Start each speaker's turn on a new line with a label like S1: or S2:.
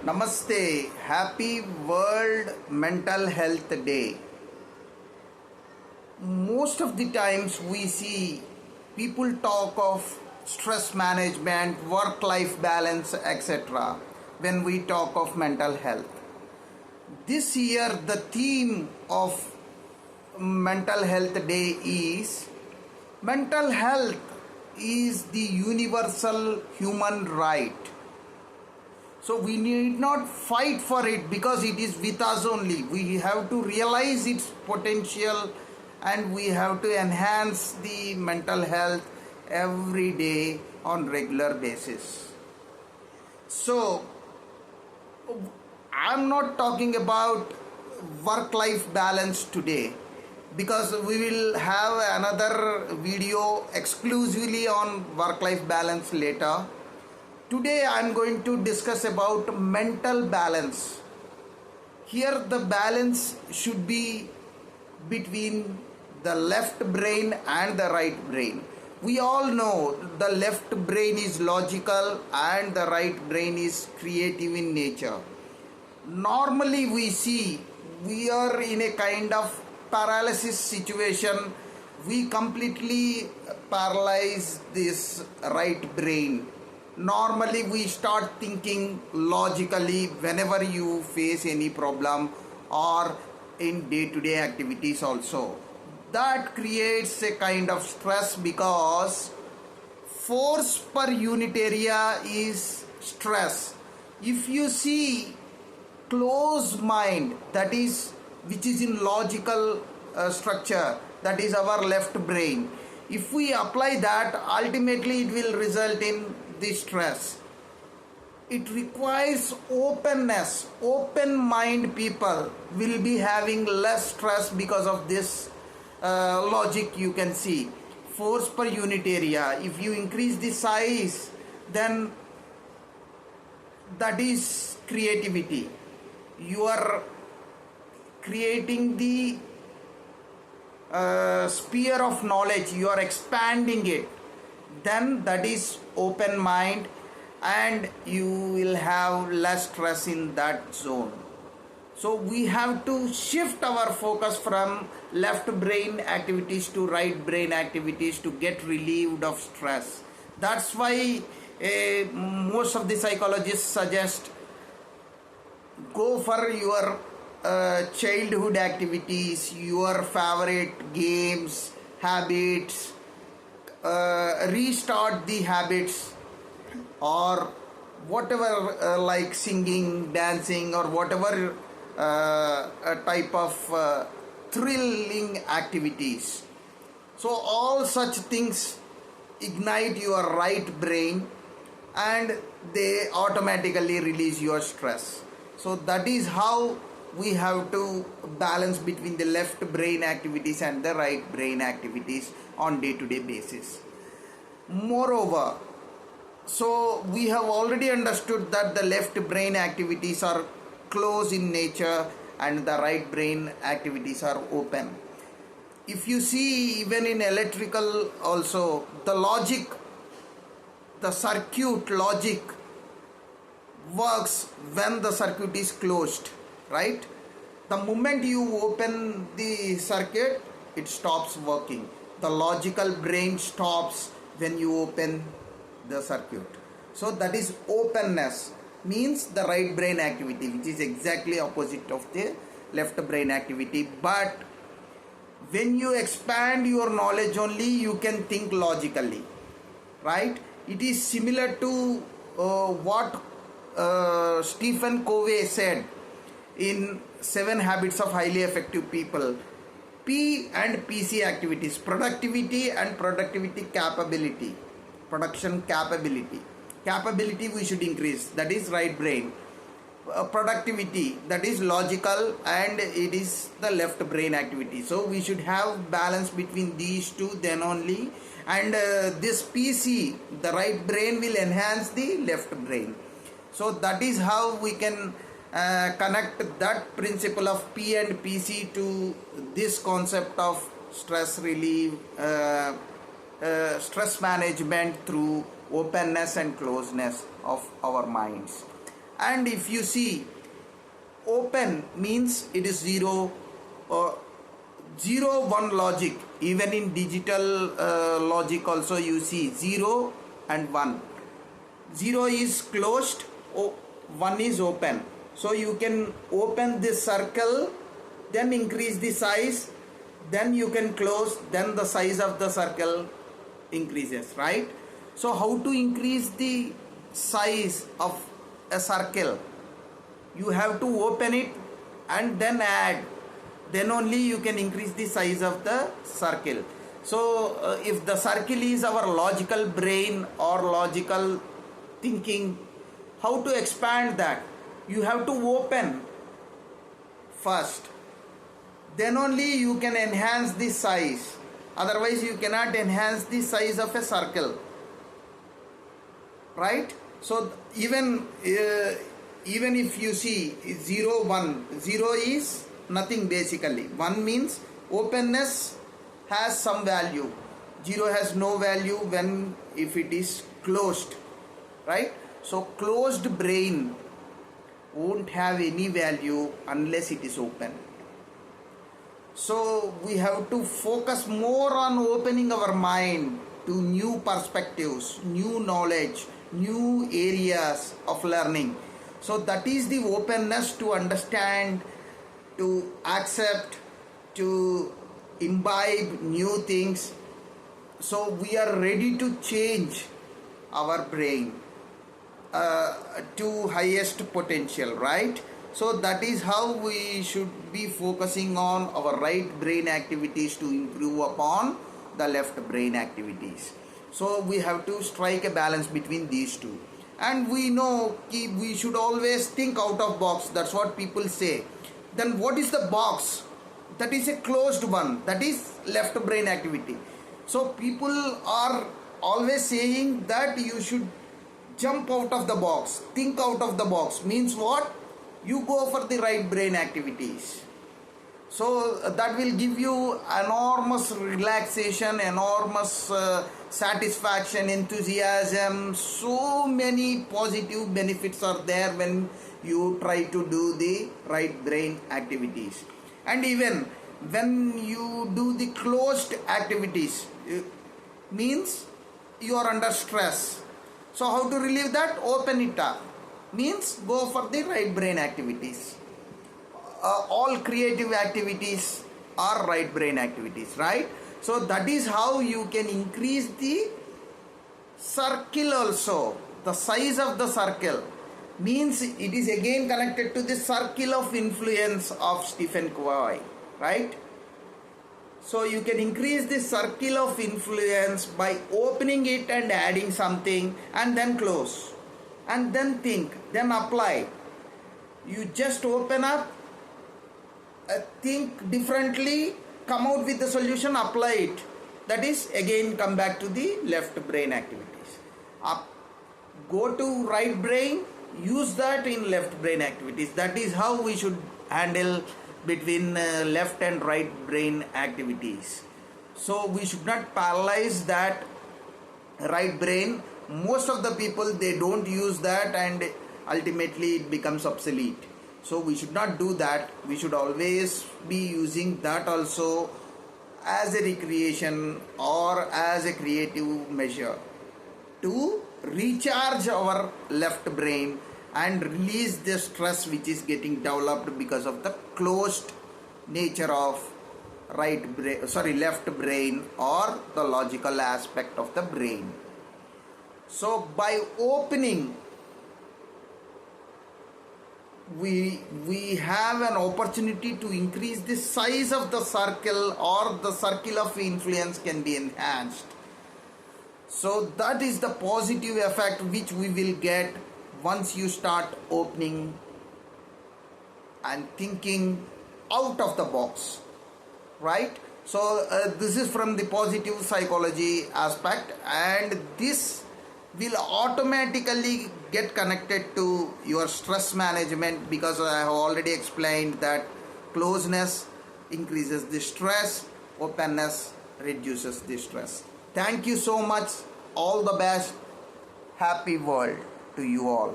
S1: Namaste. Happy World Mental Health Day. Most of the times we see people talk of stress management, work life balance, etc. when we talk of mental health. This year, the theme of Mental Health Day is mental health is the universal human right. So we need not fight for it because it is with us only. We have to realize its potential and we have to enhance the mental health every day on regular basis. So I'm not talking about work-life balance today because we will have another video exclusively on work-life balance later. Today I am going to discuss about mental balance. Here the balance should be between the left brain and the right brain. We all know the left brain is logical and the right brain is creative in nature. Normally we see we are in a kind of paralysis situation. We completely paralyze this right brain. Normally we start thinking logically whenever you face any problem or in day-to-day activities also. That creates a kind of stress because force per unit area is stress. If you see closed mind, that is which is in logical structure, that is our left brain. If we apply that, ultimately it will result in this stress. It requires openness. Open mind people will be having less stress because of this logic. You can see force per unit area. If you increase the size, then that is creativity. You are creating the sphere of knowledge, you are expanding it, then that is open mind and you will have less stress in that zone. So we have to shift our focus from left brain activities to right brain activities to get relieved of stress. That's why most of the psychologists suggest go for your childhood activities, your favorite games, habits, restart the habits or whatever like singing, dancing or whatever type of thrilling activities. So all such things ignite your right brain and they automatically release your stress. So that is how we have to balance between the left brain activities and the right brain activities on day-to-day basis. Moreover, so we have already understood that the left brain activities are closed in nature and the right brain activities are open. If you see even in electrical also, the logic, the circuit logic works when the circuit is closed, right? The moment you open the circuit, it stops working. The logical brain stops when you open the circuit. So that is openness, means the right brain activity, which is exactly opposite of the left brain activity. But when you expand your knowledge only, you can think logically, right? It is similar to what Stephen Covey said in 7 Habits of Highly Effective People. P and PC activities, productivity and productivity capability, production capability. Capability we should increase, that is right brain. Productivity, that is logical and it is the left brain activity. So we should have balance between these two, then only. And this PC, the right brain, will enhance the left brain. So that is how we can connect that principle of P and PC to this concept of stress relief, stress management through openness and closeness of our minds. And if you see, open means it is 0, 0 1 logic. Even in digital logic also you see 0 and 1. 0 is closed, 1 is open. So you can open this circle, then increase the size, then you can close, then the size of the circle increases, right? So how to increase the size of a circle? You have to open it and then add, then only you can increase the size of the circle. So if the circle is our logical brain or logical thinking, how to expand that? You have to open first, then only you can enhance the size. Otherwise you cannot enhance the size of a circle, right? So even if you see 0 1, 0 is nothing basically. 1 means openness has some value, 0 has no value when if it is closed, right? So closed brain won't have any value unless it is open. So we have to focus more on opening our mind to new perspectives, new knowledge, new areas of learning. So that is the openness to understand, to accept, to imbibe new things. So we are ready to change our brain to highest potential, right? So that is how we should be focusing on our right brain activities to improve upon the left brain activities. So we have to strike a balance between these two. And we know we should always think out of box. That's what people say. Then what is the box? That is a closed one. That is left brain activity. So people are always saying that you should jump out of the box, think out of the box. Means what? You go for the right brain activities. So that will give you enormous relaxation, enormous satisfaction, enthusiasm. So many positive benefits are there when you try to do the right brain activities. And even when you do the closed activities, means you are under stress. So how to relieve that? Open it up. Means go for the right brain activities. All creative activities are right brain activities, right? So that is how you can increase the circle also. The size of the circle means it is again connected to the circle of influence of Stephen Covey, right? So you can increase the circle of influence by opening it and adding something, and then close, and then think, then apply. You just open up, think differently, come out with the solution, apply it. That is again come back to the left brain activities. Go to right brain, use that in left brain activities. That is how we should handle between left and right brain activities. So we should not paralyze that right brain. Most of the people, they don't use that and ultimately it becomes obsolete. So we should not do that. We should always be using that also as a recreation or as a creative measure to recharge our left brain and release the stress which is getting developed because of the closed nature of left brain or the logical aspect of the brain. So by opening, we have an opportunity to increase the size of the circle, or the circle of influence can be enhanced. So that is the positive effect which we will get once you start opening and thinking out of the box, right? So this is from the positive psychology aspect, and this will automatically get connected to your stress management, because I have already explained that closeness increases the stress, openness reduces the stress. Thank you so much. All the best. Happy world to you all.